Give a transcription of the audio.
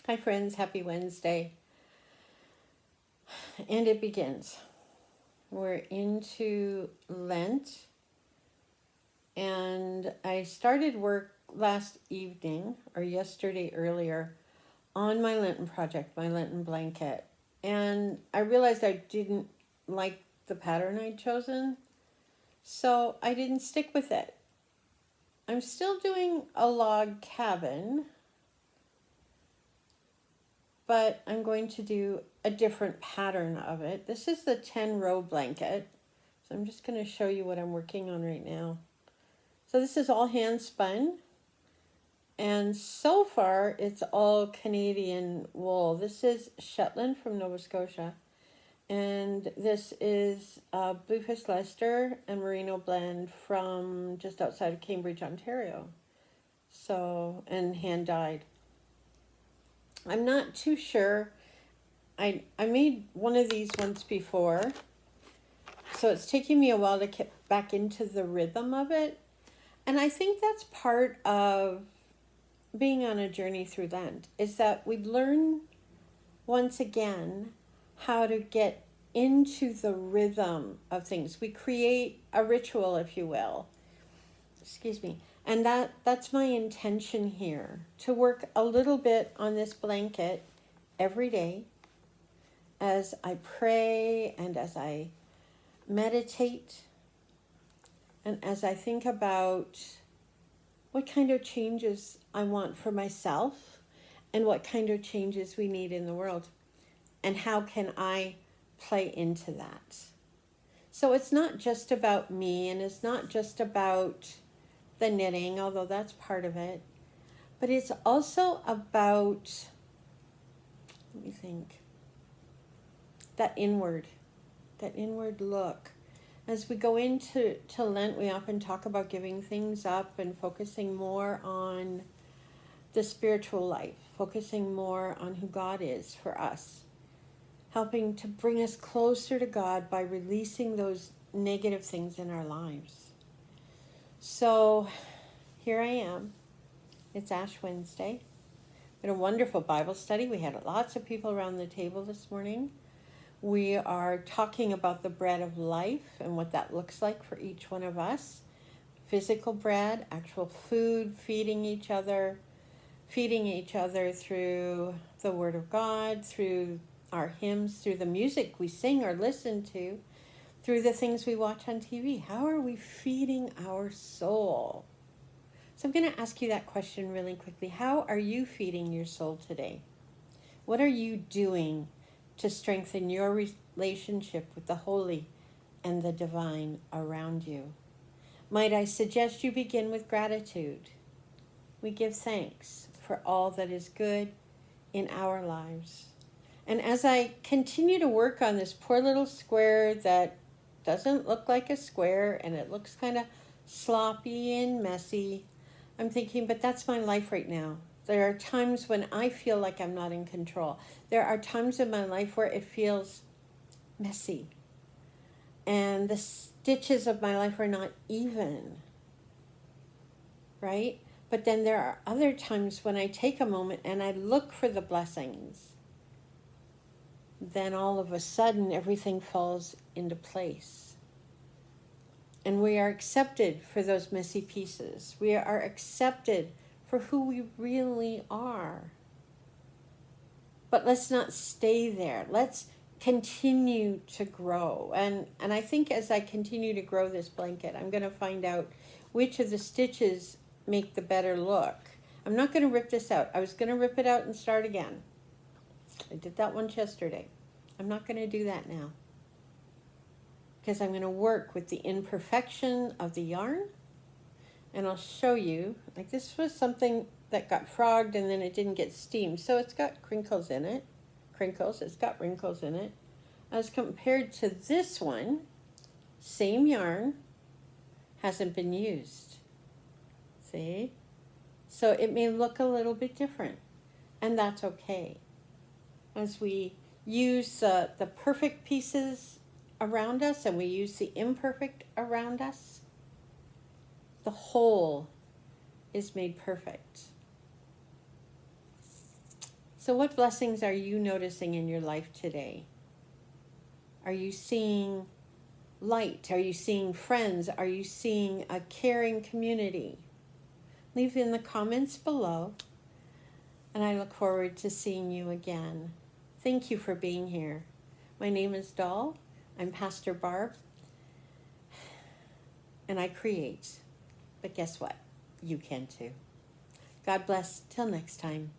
Hi friends, happy Wednesday. And it begins. We're into Lent, and I started work last evening or yesterday earlier on my Lenten project, my Lenten blanket. And I realized I didn't like the pattern I'd chosen, so I didn't stick with it. I'm still doing a log cabin, but I'm going to do a different pattern of it. This is the 10-row blanket. So I'm just going to show you what I'm working on right now. So this is all hand spun. And so far, it's all Canadian wool. This is Shetland from Nova Scotia. And this is Bluefish Leicester and Merino blend from just outside of Cambridge, Ontario. So, and hand dyed. I'm not too sure. I made one of these once before. So it's taking me a while to get back into the rhythm of it. And I think that's part of being on a journey through Lent, is that we learn once again how to get into the rhythm of things. We create a ritual, if you will. Excuse me. And that's my intention here, to work a little bit on this blanket every day as I pray and as I meditate and as I think about what kind of changes I want for myself and what kind of changes we need in the world and how can I play into that. So it's not just about me and it's not just about the knitting, although that's part of it, but it's also about, let me think, that inward look. As we go into Lent, we often talk about giving things up and focusing more on the spiritual life, focusing more on who God is for us, helping to bring us closer to God by releasing those negative things in our lives. So here I am. It's Ash Wednesday. We had a wonderful Bible study. We had lots of people around the table this morning. We are talking about the bread of life and what that looks like for each one of us. Physical bread, actual food, feeding each other through the Word of God, through our hymns, through the music we sing or listen to, through the things we watch on TV. How are we feeding our soul? So I'm going to ask you that question really quickly. How are you feeding your soul today? What are you doing to strengthen your relationship with the holy and the divine around you? Might I suggest you begin with gratitude? We give thanks for all that is good in our lives. And as I continue to work on this poor little square that doesn't look like a square and it looks kind of sloppy and messy, I'm thinking, but that's my life right now. There are times when I feel like I'm not in control. There are times in my life where it feels messy. And the stitches of my life are not even. Right? But then there are other times when I take a moment and I look for the blessings. Then all of a sudden everything falls into place. And we are accepted for those messy pieces. We are accepted for who we really are. But let's not stay there. Let's continue to grow. And I think as I continue to grow this blanket, I'm going to find out which of the stitches make the better look. I'm not going to rip this out. I was going to rip it out and start again. I did that once yesterday. I'm not going to do that now, because I'm going to work with the imperfection of the yarn. And I'll show you, like this was something that got frogged and then it didn't get steamed. So it's got crinkles in it. It's got wrinkles in it. As compared to this one, same yarn, hasn't been used. See? So it may look a little bit different. And that's okay. As we use the perfect pieces around us and we use the imperfect around us, the whole is made perfect. So what blessings are you noticing in your life today? Are you seeing light? Are you seeing friends? Are you seeing a caring community? Leave in the comments below, and I look forward to seeing you again. Thank you for being here. My name is Doll. I'm Pastor Barb, and I create. But guess what? You can too. God bless. Till next time.